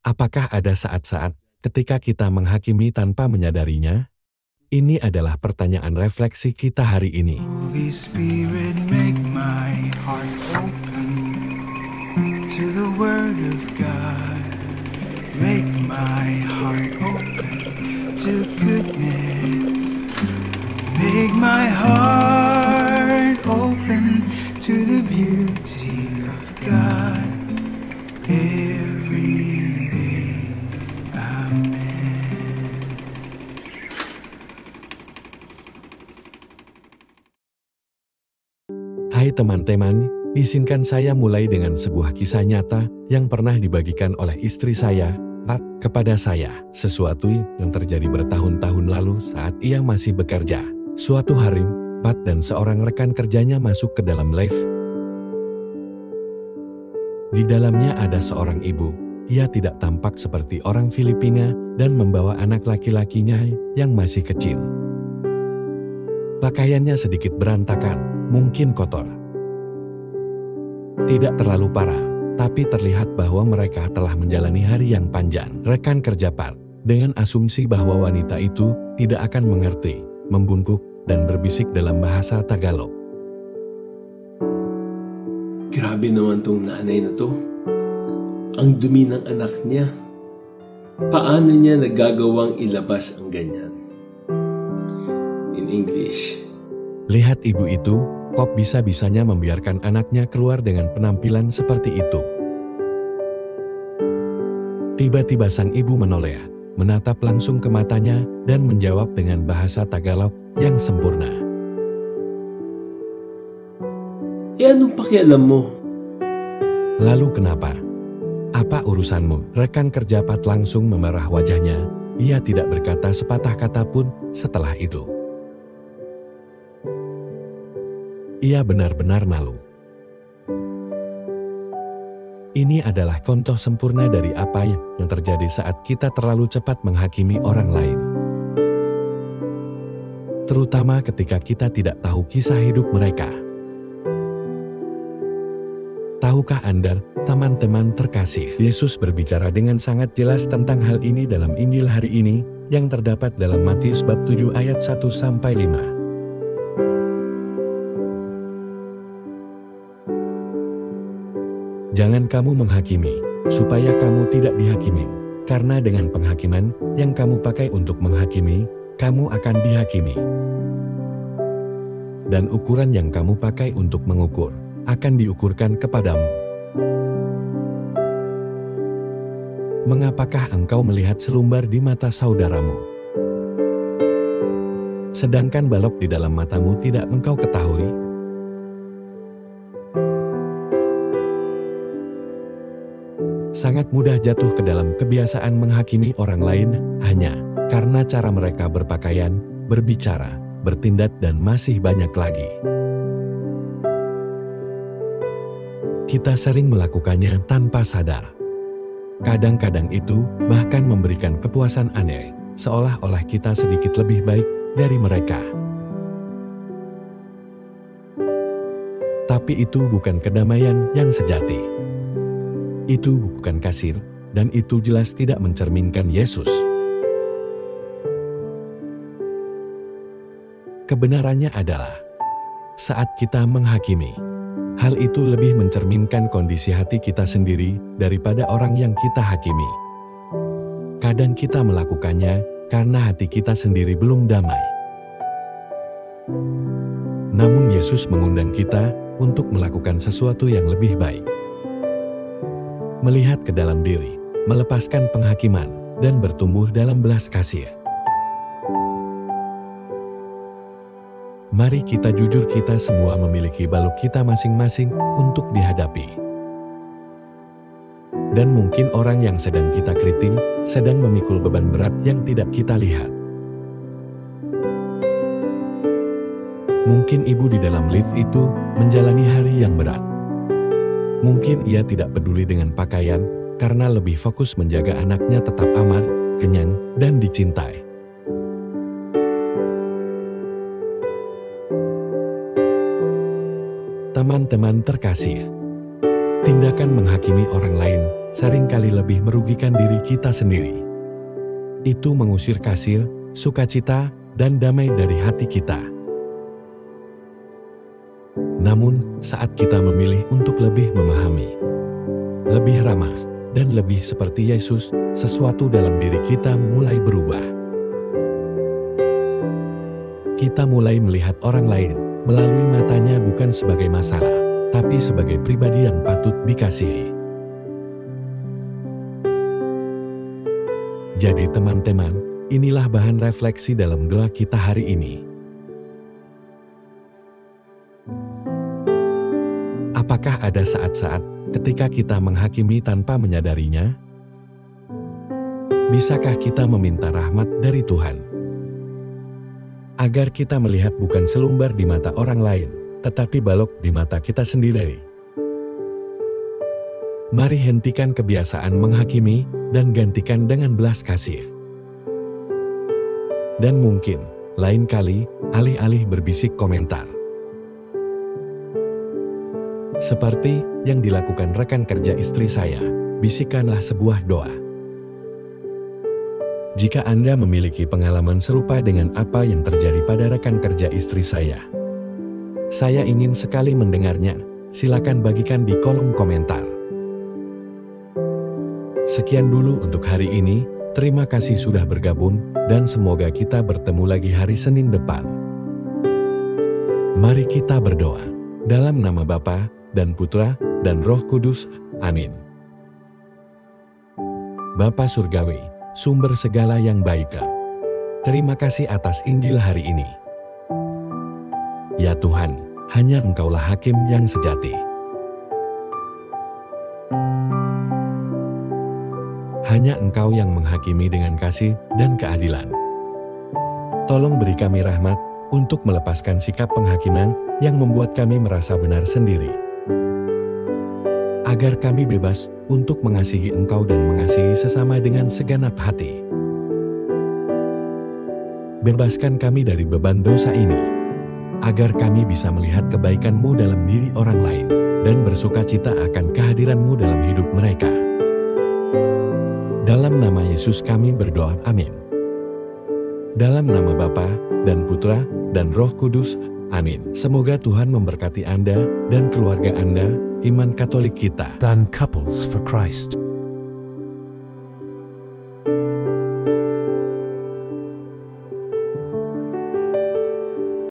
Apakah ada saat-saat ketika kita menghakimi tanpa menyadarinya? Ini adalah pertanyaan refleksi kita hari ini. Holy Spirit, make my heart open to the Word of God. Make my heart open to goodness. Make my heart open to the beauty of God every day. Amen. Hai teman-teman, izinkan saya mulai dengan sebuah kisah nyata yang pernah dibagikan oleh istri saya, Pat, kepada saya. Sesuatu yang terjadi bertahun-tahun lalu saat ia masih bekerja. Suatu hari, Pat dan seorang rekan kerjanya masuk ke dalam lift. Di dalamnya ada seorang ibu. Ia tidak tampak seperti orang Filipina dan membawa anak laki-lakinya yang masih kecil. Pakaiannya sedikit berantakan, mungkin kotor. Tidak terlalu parah, tapi terlihat bahwa mereka telah menjalani hari yang panjang. Rekan kerja Pat, dengan asumsi bahwa wanita itu tidak akan mengerti, membungkuk dan berbisik dalam bahasa Tagalog. Grabe naman tong nanay na to. Ang dumi ng anak niya. Paano niya nagagawang ilabas ang ganyan? In English. Lihat ibu itu, kok bisa-bisanya membiarkan anaknya keluar dengan penampilan seperti itu. Tiba-tiba sang ibu menoleh, menatap langsung ke matanya dan menjawab dengan bahasa Tagalog yang sempurna. Anong pakialam mo? Lalu kenapa? Apa urusanmu? Rekan kerja Pat langsung memerah wajahnya. Ia tidak berkata sepatah kata pun setelah itu. Ia benar-benar malu. Ini adalah contoh sempurna dari apa yang terjadi saat kita terlalu cepat menghakimi orang lain. Terutama ketika kita tidak tahu kisah hidup mereka. Tahukah Anda, teman-teman terkasih, Yesus berbicara dengan sangat jelas tentang hal ini dalam Injil hari ini, yang terdapat dalam Matius bab 7 ayat 1-5. Jangan kamu menghakimi, supaya kamu tidak dihakimi. Karena dengan penghakiman yang kamu pakai untuk menghakimi, kamu akan dihakimi. Dan ukuran yang kamu pakai untuk mengukur, akan diukurkan kepadamu. Mengapakah engkau melihat selumbar di mata saudaramu, sedangkan balok di dalam matamu tidak engkau ketahui? Sangat mudah jatuh ke dalam kebiasaan menghakimi orang lain hanya karena cara mereka berpakaian, berbicara, bertindak dan masih banyak lagi. Kita sering melakukannya tanpa sadar. Kadang-kadang itu bahkan memberikan kepuasan aneh, seolah-olah kita sedikit lebih baik dari mereka. Tapi itu bukan kedamaian yang sejati. Itu bukan kasih, dan itu jelas tidak mencerminkan Yesus. Kebenarannya adalah, saat kita menghakimi, hal itu lebih mencerminkan kondisi hati kita sendiri daripada orang yang kita hakimi. Kadang kita melakukannya karena hati kita sendiri belum damai. Namun Yesus mengundang kita untuk melakukan sesuatu yang lebih baik. Melihat ke dalam diri, melepaskan penghakiman, dan bertumbuh dalam belas kasih. Mari kita jujur, kita semua memiliki balok kita masing-masing untuk dihadapi. Dan mungkin orang yang sedang kita kritik, sedang memikul beban berat yang tidak kita lihat. Mungkin ibu di dalam lift itu menjalani hari yang berat. Mungkin ia tidak peduli dengan pakaian, karena lebih fokus menjaga anaknya tetap aman, kenyang, dan dicintai. Teman-teman terkasih, Tindakan menghakimi orang lain seringkali lebih merugikan diri kita sendiri. Itu mengusir kasih, sukacita, dan damai dari hati kita. Namun, saat kita memilih untuk lebih memahami, lebih ramah, dan lebih seperti Yesus, sesuatu dalam diri kita mulai berubah. Kita mulai melihat orang lain melalui matanya bukan sebagai masalah, tapi sebagai pribadi yang patut dikasihi. Jadi teman-teman, inilah bahan refleksi dalam doa kita hari ini. Apakah ada saat-saat ketika kita menghakimi tanpa menyadarinya? Bisakah kita meminta rahmat dari Tuhan? Agar kita melihat bukan selumbar di mata orang lain, tetapi balok di mata kita sendiri. Mari hentikan kebiasaan menghakimi dan gantikan dengan belas kasih. Dan mungkin, lain kali, alih-alih berbisik komentar, seperti yang dilakukan rekan kerja istri saya, bisikanlah sebuah doa. Jika Anda memiliki pengalaman serupa dengan apa yang terjadi pada rekan kerja istri saya ingin sekali mendengarnya. Silakan bagikan di kolom komentar. Sekian dulu untuk hari ini. Terima kasih sudah bergabung, dan semoga kita bertemu lagi hari Senin depan. Mari kita berdoa. Dalam nama Bapa dan Putra dan Roh Kudus. Amin. Bapa Surgawi, sumber segala yang baik, terima kasih atas Injil hari ini. Ya Tuhan, hanya Engkaulah hakim yang sejati. Hanya Engkau yang menghakimi dengan kasih dan keadilan. Tolong beri kami rahmat untuk melepaskan sikap penghakiman yang membuat kami merasa benar sendiri. Agar kami bebas untuk mengasihi Engkau dan mengasihi sesama dengan segenap hati. Bebaskan kami dari beban dosa ini, agar kami bisa melihat kebaikan-Mu dalam diri orang lain, dan bersukacita akan kehadiran-Mu dalam hidup mereka. Dalam nama Yesus kami berdoa, amin. Dalam nama Bapa dan Putra dan Roh Kudus, amin. Semoga Tuhan memberkati Anda dan keluarga Anda, iman Katolik kita, dan Couples for Christ.